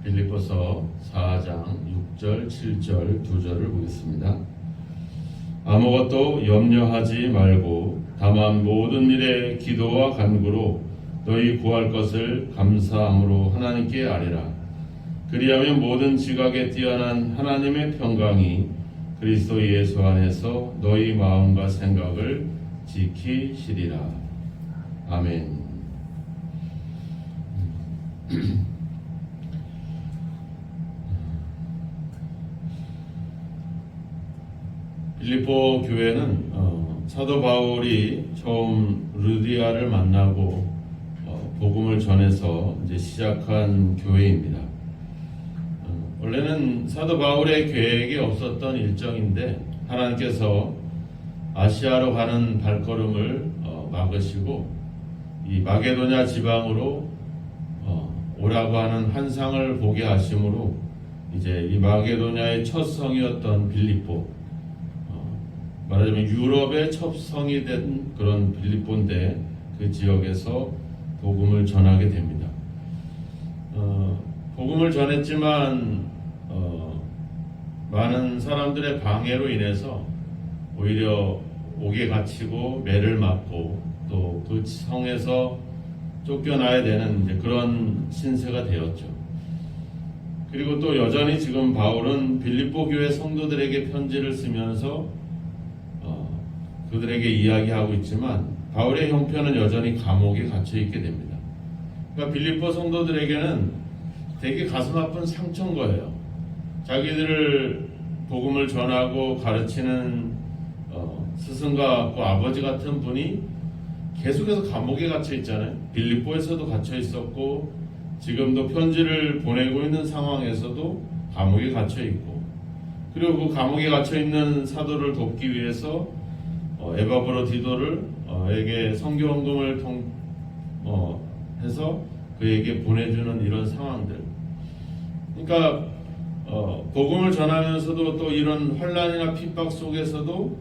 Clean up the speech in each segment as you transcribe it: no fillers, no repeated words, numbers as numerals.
빌립보서 4장 6절, 7절, 2절을 보겠습니다. 아무것도 염려하지 말고 다만 모든 일에 기도와 간구로 너희 구할 것을 감사함으로 하나님께 아뢰라. 그리하면 모든 지각에 뛰어난 하나님의 평강이 그리스도 예수 안에서 너희 마음과 생각을 지키시리라. 아멘. 빌립보 교회는 사도 바울이 처음 루디아를 만나고 복음을 전해서 이제 시작한 교회입니다. 원래는 사도 바울의 계획에 없었던 일정인데 하나님께서 아시아로 가는 발걸음을 막으시고 이 마게도냐 지방으로 오라고 하는 환상을 보게 하심으로 이제 이 마게도냐의 첫 성이었던 빌립보, 말하자면 유럽의 첫 성이 된 그런 빌립보인데 그 지역에서 복음을 전하게 됩니다. 복음을 전했지만 많은 사람들의 방해로 인해서 오히려 옥에 갇히고 매를 맞고 또 그 성에서 쫓겨나야 되는 이제 그런 신세가 되었죠. 그리고 또 여전히 지금 바울은 빌립보 교회 성도들에게 편지를 쓰면서 그들에게 이야기하고 있지만 바울의 형편은 여전히 감옥에 갇혀 있게 됩니다. 그러니까 빌립보 성도들에게는 되게 가슴 아픈 상처인 거예요. 자기들을 복음을 전하고 가르치는 스승과 아버지 같은 분이 계속해서 감옥에 갇혀 있잖아요. 빌립보에서도 갇혀 있었고 지금도 편지를 보내고 있는 상황에서도 감옥에 갇혀 있고, 그리고 그 감옥에 갇혀 있는 사도를 돕기 위해서 에바브로디도를 에게 선교헌금을 해서 그에게 보내주는 이런 상황들. 그러니까 복음을 전하면서도 또 이런 환난이나 핍박 속에서도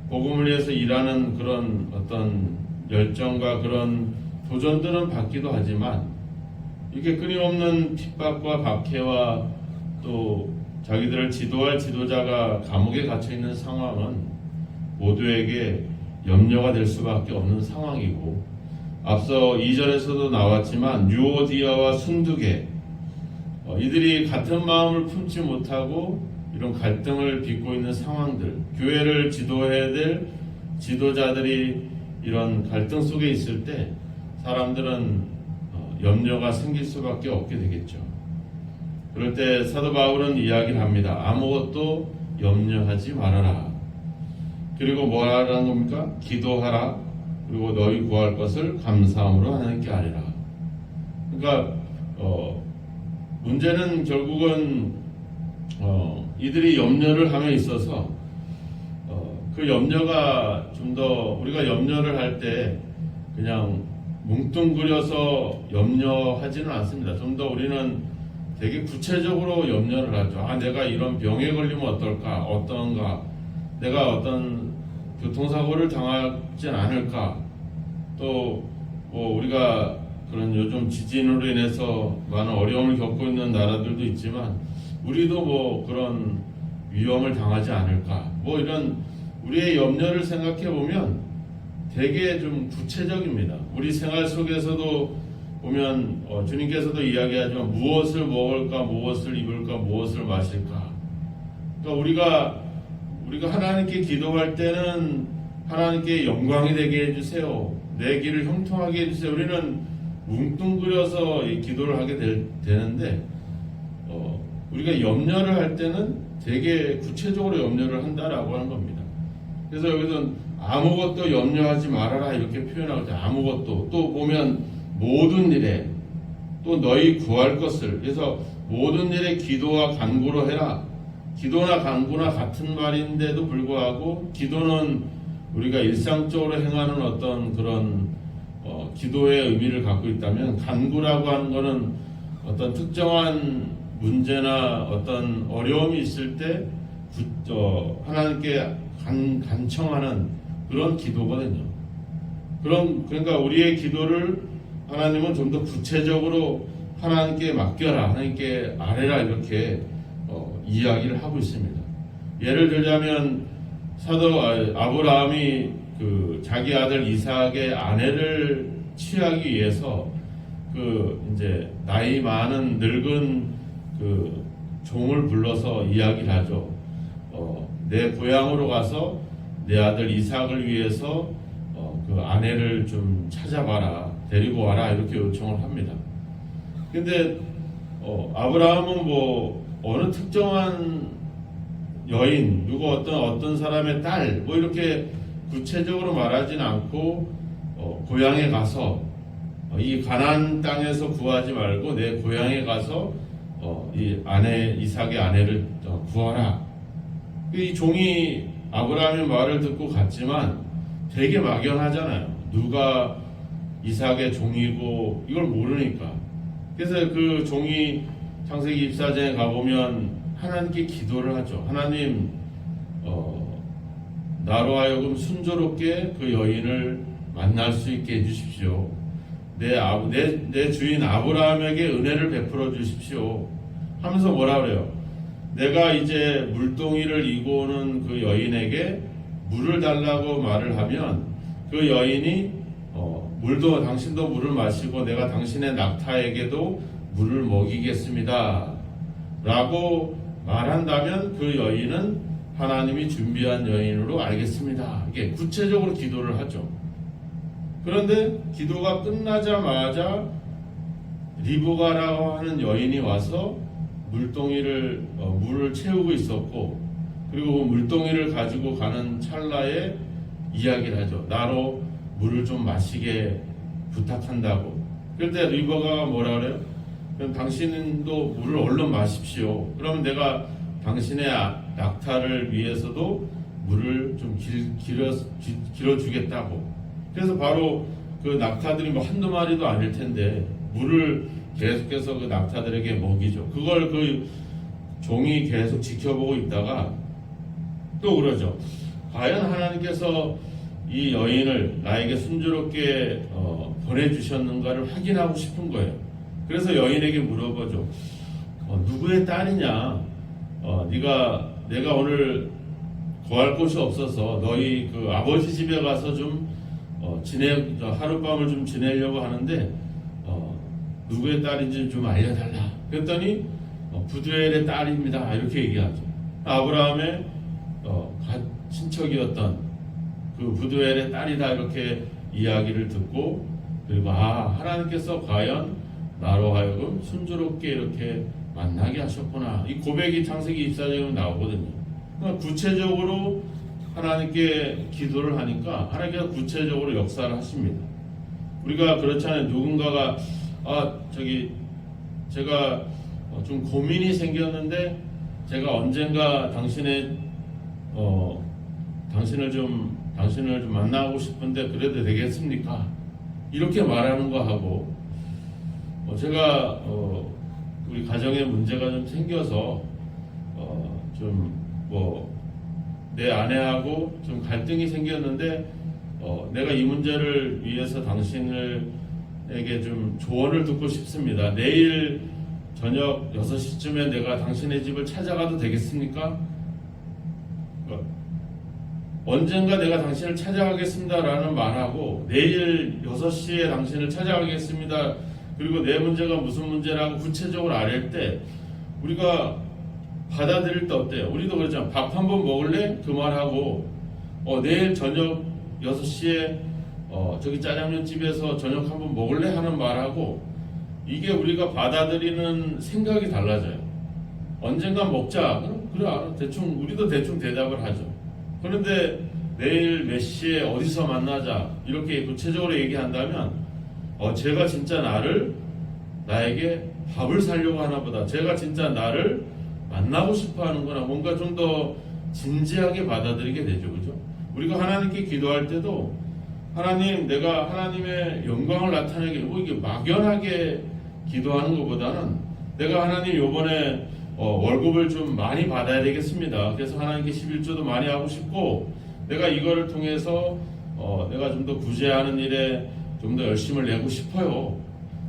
복음을 위해서 일하는 그런 어떤 열정과 그런 도전들은 받기도 하지만 이게 끊임없는 핍박과 박해와 또 자기들을 지도할 지도자가 감옥에 갇혀 있는 상황은 모두에게 염려가 될 수밖에 없는 상황이고, 앞서 2절에서도 나왔지만 유오디아와 순두계, 이들이 같은 마음을 품지 못하고 이런 갈등을 빚고 있는 상황들, 교회를 지도해야 될 지도자들이 이런 갈등 속에 있을 때 사람들은 염려가 생길 수밖에 없게 되겠죠. 그럴 때 사도 바울은 이야기를 합니다. 아무것도 염려하지 말아라. 그리고 뭐라는 겁니까? 기도하라. 그리고 너희 구할 것을 감사함으로 하나님께 아뢰라. 그러니까 문제는 결국은 이들이 염려를 함에 있어서 그 염려가 좀 더 우리가 염려를 할 때 그냥 뭉뚱그려서 염려하지는 않습니다. 좀 더 우리는 되게 구체적으로 염려를 하죠. 내가 이런 병에 걸리면 어떨까? 어떤가? 내가 어떤 교통사고를 당하진 않을까? 또 뭐 우리가 그런 요즘 지진으로 인해서 많은 어려움을 겪고 있는 나라들도 있지만 우리도 뭐 그런 위험을 당하지 않을까? 뭐 이런 우리의 염려를 생각해 보면 되게 좀 구체적입니다. 우리 생활 속에서도 보면 주님께서도 이야기하지만 무엇을 먹을까, 무엇을 입을까, 무엇을 마실까. 그러니까 우리가 하나님께 기도할 때는 하나님께 영광이 되게 해주세요. 내 길을 형통하게 해주세요. 우리는 뭉뚱그려서 이 기도를 하게 되는데 우리가 염려를 할 때는 되게 구체적으로 염려를 한다라고 하는 겁니다. 그래서 여기서는 아무것도 염려하지 말아라 이렇게 표현하고, 아무것도, 또 보면 모든 일에, 또 너희 구할 것을, 그래서 모든 일에 기도와 간구로 해라. 기도나 간구나 같은 말인데도 불구하고 기도는 우리가 일상적으로 행하는 어떤 그런 기도의 의미를 갖고 있다면, 간구라고 하는 것은 어떤 특정한 문제나 어떤 어려움이 있을 때 하나님께 간청하는 그런 기도거든요. 그러니까 우리의 기도를 하나님은 좀 더 구체적으로 하나님께 맡겨라, 하나님께 아뢰라 이렇게 이야기를 하고 있습니다. 예를 들자면 사도 아브라함이 그 자기 아들 이삭의 아내를 취하기 위해서 그 이제 나이 많은 늙은 그 종을 불러서 이야기를 하죠. 내 고향으로 가서 내 아들 이삭을 위해서 그 아내를 좀 찾아봐라, 데리고 와라 이렇게 요청을 합니다. 근데 아브라함은 뭐 어느 특정한 여인, 누구 어떤 사람의 딸, 뭐 이렇게 구체적으로 말하지는 않고 고향에 가서 이 가나안 땅에서 구하지 말고 내 고향에 가서 이 이삭의 아내를 구하라. 이 종이 아브라함의 말을 듣고 갔지만 되게 막연하잖아요. 누가 이삭의 종이고 이걸 모르니까. 그래서 그 종이 창세기 24장에 가보면 하나님께 기도를 하죠. 하나님, 나로 하여금 순조롭게 그 여인을 만날 수 있게 해주십시오. 내 주인 아브라함에게 은혜를 베풀어 주십시오. 하면서 뭐라 그래요? 내가 이제 물동이를 이고 오는 그 여인에게 물을 달라고 말을 하면 그 여인이 당신도 물을 마시고 내가 당신의 낙타에게도 물을 먹이겠습니다 라고 말한다면 그 여인은 하나님이 준비한 여인으로 알겠습니다. 이게 구체적으로 기도를 하죠. 그런데 기도가 끝나자마자 리브가라고 하는 여인이 와서 물을 채우고 있었고, 그리고 그 물동이를 가지고 가는 찰나에 이야기를 하죠. 나로 물을 좀 마시게 부탁한다고. 그럴 때 리브가가 뭐라 그래요? 그럼 당신도 물을 얼른 마십시오. 그러면 내가 당신의 낙타를 위해서도 물을 좀 길어주겠다고. 그래서 바로 그 낙타들이 뭐 한두 마리도 아닐 텐데 물을 계속해서 그 낙타들에게 먹이죠. 그걸 그 종이 계속 지켜보고 있다가 또 그러죠. 과연 하나님께서 이 여인을 나에게 순조롭게 보내주셨는가를 확인하고 싶은 거예요. 그래서 여인에게 물어보죠. 누구의 딸이냐? 내가 오늘 거할 곳이 없어서 너희 그 아버지 집에 가서 좀 하룻밤을 좀 지내려고 하는데 누구의 딸인지 좀 알려달라. 그랬더니 부두엘의 딸입니다. 이렇게 얘기하죠. 아브라함의 친척이었던 그 부두엘의 딸이다 이렇게 이야기를 듣고, 그리고 하나님께서 과연 나로 하여금 순조롭게 이렇게 만나게 하셨구나. 이 고백이 창세기 24장에 나오거든요. 그러니까 구체적으로 하나님께 기도를 하니까 하나님께서 구체적으로 역사를 하십니다. 우리가 그렇잖아요. 누군가가 제가 좀 고민이 생겼는데 제가 언젠가 당신을 좀 만나고 싶은데 그래도 되겠습니까? 이렇게 말하는 거 하고, 제가 우리 가정에 문제가 좀 생겨서 내 아내하고 좀 갈등이 생겼는데 내가 이 문제를 위해서 당신에게 좀 조언을 듣고 싶습니다. 내일 저녁 6시쯤에 내가 당신의 집을 찾아가도 되겠습니까? 언젠가 내가 당신을 찾아가겠습니다라는 말하고 내일 6시에 당신을 찾아가겠습니다. 그리고 내 문제가 무슨 문제라고 구체적으로 알릴 때 우리가 받아들일 때 어때요? 우리도 그렇잖아. 밥 한 번 먹을래? 그 말하고 내일 저녁 6시에 저기 짜장면 집에서 저녁 한 번 먹을래? 하는 말하고 이게 우리가 받아들이는 생각이 달라져요. 언젠가 먹자. 그래 알아. 우리도 대충 대답을 하죠. 그런데 내일 몇 시에 어디서 만나자 이렇게 구체적으로 얘기한다면 제가 진짜 나에게 밥을 사려고 하나 보다. 제가 진짜 나를 만나고 싶어 하는구나. 뭔가 좀 더 진지하게 받아들이게 되죠. 그죠? 우리가 하나님께 기도할 때도 하나님, 내가 하나님의 영광을 나타내기 이게 막연하게 기도하는 것보다는 내가 하나님 요번에 월급을 좀 많이 받아야 되겠습니다. 그래서 하나님께 11조도 많이 하고 싶고 내가 이거를 통해서 내가 좀 더 구제하는 일에 좀 더 열심을 내고 싶어요.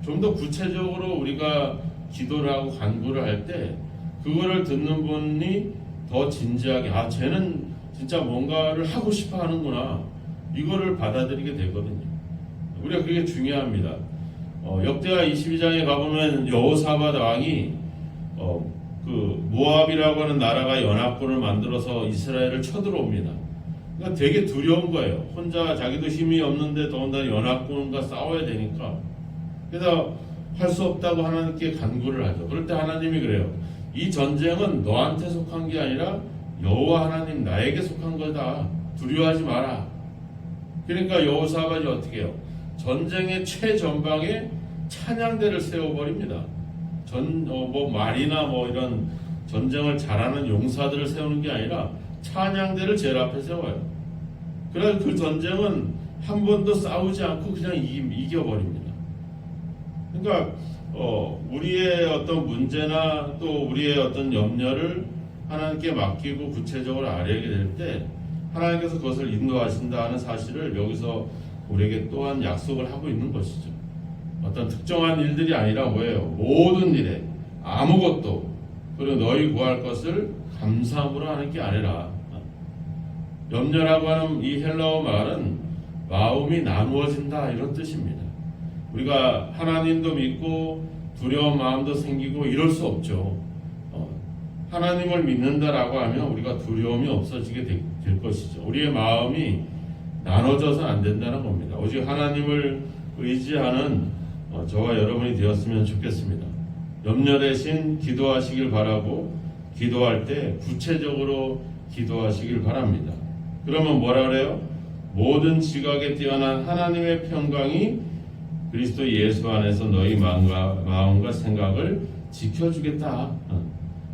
좀 더 구체적으로 우리가 기도를 하고 간구를 할 때 그거를 듣는 분이 더 진지하게 쟤는 진짜 뭔가를 하고 싶어 하는구나, 이거를 받아들이게 되거든요. 우리가 그게 중요합니다. 역대하 22장에 가보면 여호사밧 왕이 그 모압이라고 하는 나라가 연합군을 만들어서 이스라엘을 쳐들어옵니다. 그러니까 되게 두려운 거예요. 혼자 자기도 힘이 없는데 더군다나 연합군과 싸워야 되니까. 그래서 할 수 없다고 하나님께 간구를 하죠. 그럴 때 하나님이 그래요. 이 전쟁은 너한테 속한 게 아니라 여호와 하나님 나에게 속한 거다. 두려워하지 마라. 그러니까 여호사밧이 어떻게 해요? 전쟁의 최전방에 찬양대를 세워버립니다. 말이나 이런 전쟁을 잘하는 용사들을 세우는 게 아니라 찬양대를 제일 앞에 세워요. 그래서 그 전쟁은 한 번도 싸우지 않고 그냥 이겨버립니다. 그러니까 우리의 어떤 문제나 또 우리의 어떤 염려를 하나님께 맡기고 구체적으로 아뢰게 될 때 하나님께서 그것을 인도하신다 하는 사실을 여기서 우리에게 또한 약속을 하고 있는 것이죠. 어떤 특정한 일들이 아니라 뭐예요? 모든 일에 아무것도, 그리고 너희 구할 것을 감사함으로 하나님께 아뢰라. 염려라고 하는 이 헬라어 말은 마음이 나누어진다, 이런 뜻입니다. 우리가 하나님도 믿고 두려운 마음도 생기고 이럴 수 없죠. 하나님을 믿는다라고 하면 우리가 두려움이 없어지게 될 것이죠. 우리의 마음이 나눠져서 안 된다는 겁니다. 오직 하나님을 의지하는 저와 여러분이 되었으면 좋겠습니다. 염려 대신 기도하시길 바라고, 기도할 때 구체적으로 기도하시길 바랍니다. 그러면 뭐라 그래요? 모든 지각에 뛰어난 하나님의 평강이 그리스도 예수 안에서 너희 마음과 생각을 지켜주겠다.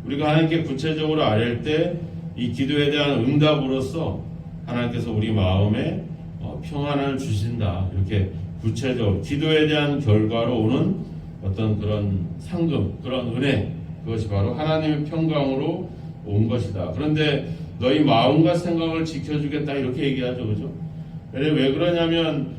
우리가 하나님께 구체적으로 아뢰 때 이 기도에 대한 응답으로서 하나님께서 우리 마음에 평안을 주신다. 이렇게 구체적으로 기도에 대한 결과로 오는 어떤 그런 상금, 그런 은혜, 그것이 바로 하나님의 평강으로 온 것이다. 그런데 너희 마음과 생각을 지켜주겠다, 이렇게 얘기하죠. 그죠? 왜 그러냐면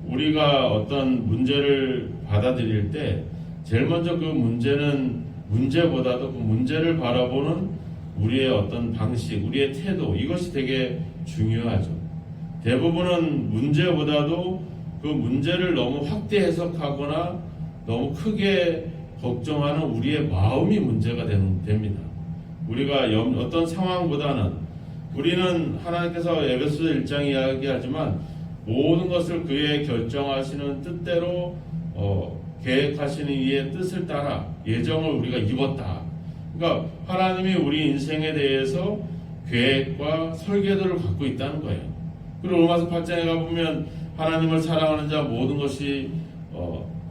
우리가 어떤 문제를 받아들일 때 제일 먼저 그 문제는 문제보다도 그 문제를 바라보는 우리의 어떤 방식, 우리의 태도, 이것이 되게 중요하죠. 대부분은 문제보다도 그 문제를 너무 확대 해석하거나 너무 크게 걱정하는 우리의 마음이 문제가 됩니다. 우리가 어떤 상황보다는, 우리는 하나님께서 에베소서 1장 이야기하지만 모든 것을 그의 결정하시는 뜻대로 계획하시는 이의 뜻을 따라 예정을 우리가 입었다. 그러니까 하나님이 우리 인생에 대해서 계획과 설계도를 갖고 있다는 거예요. 그리고 로마서 8장에 가보면 하나님을 사랑하는 자 모든 것이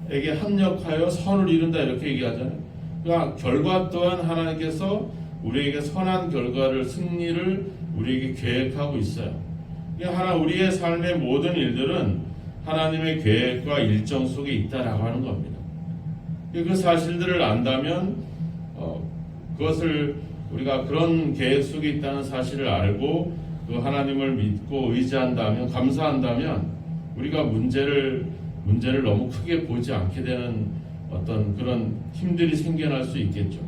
에게 합력하여 선을 이룬다, 이렇게 얘기하잖아요. 그러니까 결과 또한 하나님께서 우리에게 선한 결과를, 승리를 우리에게 계획하고 있어요. 그러니까 우리의 삶의 모든 일들은 하나님의 계획과 일정 속에 있다라고 하는 겁니다. 그 사실들을 안다면 그것을 우리가 그런 계획 속에 있다는 사실을 알고 그 하나님을 믿고 의지한다면, 감사한다면 우리가 문제를 너무 크게 보지 않게 되는 어떤 그런 힘들이 생겨날 수 있겠죠.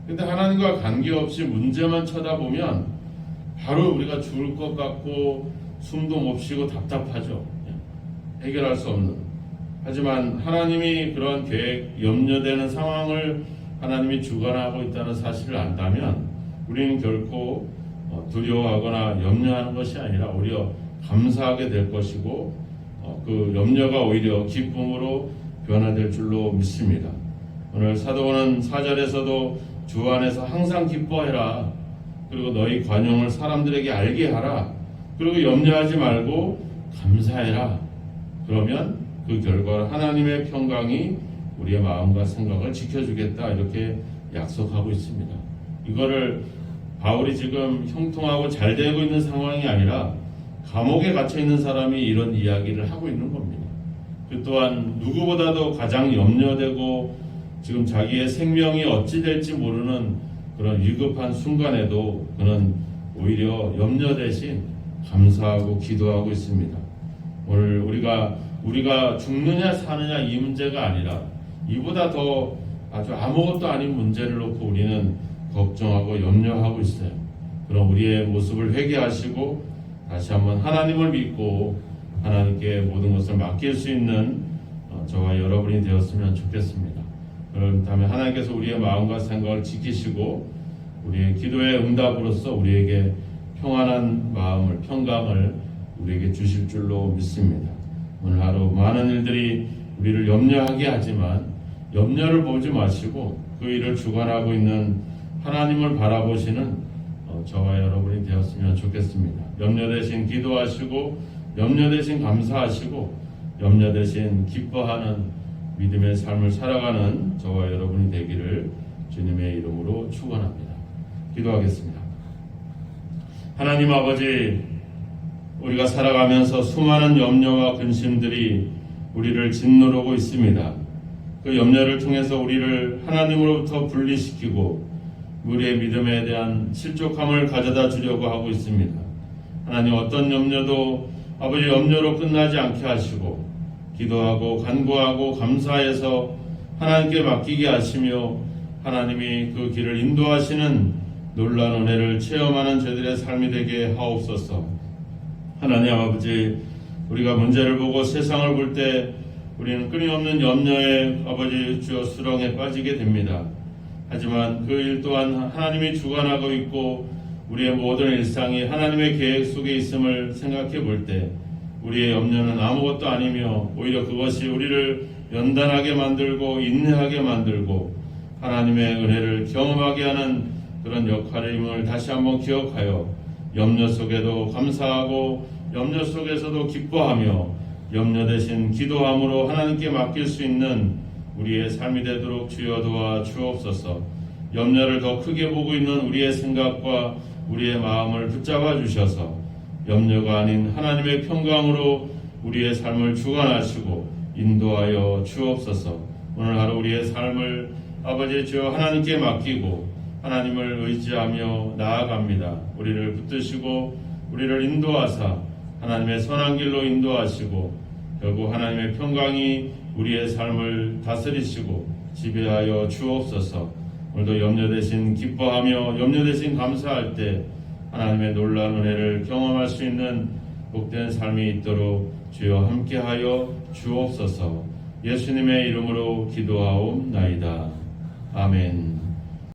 근데 하나님과 관계없이 문제만 쳐다보면 바로 우리가 죽을 것 같고 숨도 못 쉬고 답답하죠. 해결할 수 없는. 하지만 하나님이 그런 계획, 염려되는 상황을 하나님이 주관하고 있다는 사실을 안다면 우리는 결코 두려워하거나 염려하는 것이 아니라 오히려 감사하게 될 것이고 그 염려가 오히려 기쁨으로 변화될 줄로 믿습니다. 오늘 사도원은 4절에서도 주 안에서 항상 기뻐해라. 그리고 너희 관용을 사람들에게 알게 하라. 그리고 염려하지 말고 감사해라. 그러면 그 결과 하나님의 평강이 우리의 마음과 생각을 지켜주겠다, 이렇게 약속하고 있습니다. 이거를 바울이 지금 형통하고 잘 되고 있는 상황이 아니라 감옥에 갇혀 있는 사람이 이런 이야기를 하고 있는 겁니다. 그 또한 누구보다도 가장 염려되고 지금 자기의 생명이 어찌 될지 모르는 그런 위급한 순간에도 그는 오히려 염려 대신 감사하고 기도하고 있습니다. 오늘 우리가 우리가 죽느냐 사느냐 이 문제가 아니라 이보다 더 아주 아무것도 아닌 문제를 놓고 우리는 걱정하고 염려하고 있어요. 그럼 우리의 모습을 회개하시고 다시 한번 하나님을 믿고 하나님께 모든 것을 맡길 수 있는 저와 여러분이 되었으면 좋겠습니다. 그렇다면 하나님께서 우리의 마음과 생각을 지키시고 우리의 기도의 응답으로서 우리에게 평안한 마음을, 평강을 우리에게 주실 줄로 믿습니다. 오늘 하루 많은 일들이 우리를 염려하게 하지만 염려를 보지 마시고 그 일을 주관하고 있는 하나님을 바라보시는 저와 여러분이 되었으면 좋겠습니다. 염려 대신 기도하시고 염려 대신 감사하시고 염려 대신 기뻐하는 믿음의 삶을 살아가는 저와 여러분이 되기를 주님의 이름으로 축원합니다. 기도하겠습니다. 하나님 아버지, 우리가 살아가면서 수많은 염려와 근심들이 우리를 짓누르고 있습니다. 그 염려를 통해서 우리를 하나님으로부터 분리시키고 우리의 믿음에 대한 실족함을 가져다 주려고 하고 있습니다. 하나님, 어떤 염려도 아버지 염려로 끝나지 않게 하시고 기도하고 간구하고 감사해서 하나님께 맡기게 하시며 하나님이 그 길을 인도하시는 놀라운 은혜를 체험하는 저희들의 삶이 되게 하옵소서. 하나님 아버지, 우리가 문제를 보고 세상을 볼 때 우리는 끊임없는 염려에 아버지 주여 수렁에 빠지게 됩니다. 하지만 그 일 또한 하나님이 주관하고 있고 우리의 모든 일상이 하나님의 계획 속에 있음을 생각해 볼 때 우리의 염려는 아무것도 아니며 오히려 그것이 우리를 연단하게 만들고 인내하게 만들고 하나님의 은혜를 경험하게 하는 그런 역할임을 다시 한번 기억하여 염려 속에도 감사하고 염려 속에서도 기뻐하며 염려 대신 기도함으로 하나님께 맡길 수 있는 우리의 삶이 되도록 주여 도와 주옵소서. 염려를 더 크게 보고 있는 우리의 생각과 우리의 마음을 붙잡아 주셔서 염려가 아닌 하나님의 평강으로 우리의 삶을 주관하시고 인도하여 주옵소서. 오늘 하루 우리의 삶을 아버지 주여 하나님께 맡기고 하나님을 의지하며 나아갑니다. 우리를 붙드시고 우리를 인도하사 하나님의 선한 길로 인도하시고 결국 하나님의 평강이 우리의 삶을 다스리시고 지배하여 주옵소서. 오늘도 염려 대신 기뻐하며 염려 대신 감사할 때 하나님의 놀라운 은혜를 경험할 수 있는 복된 삶이 있도록 주여 함께하여 주옵소서. 예수님의 이름으로 기도하옵나이다. 아멘.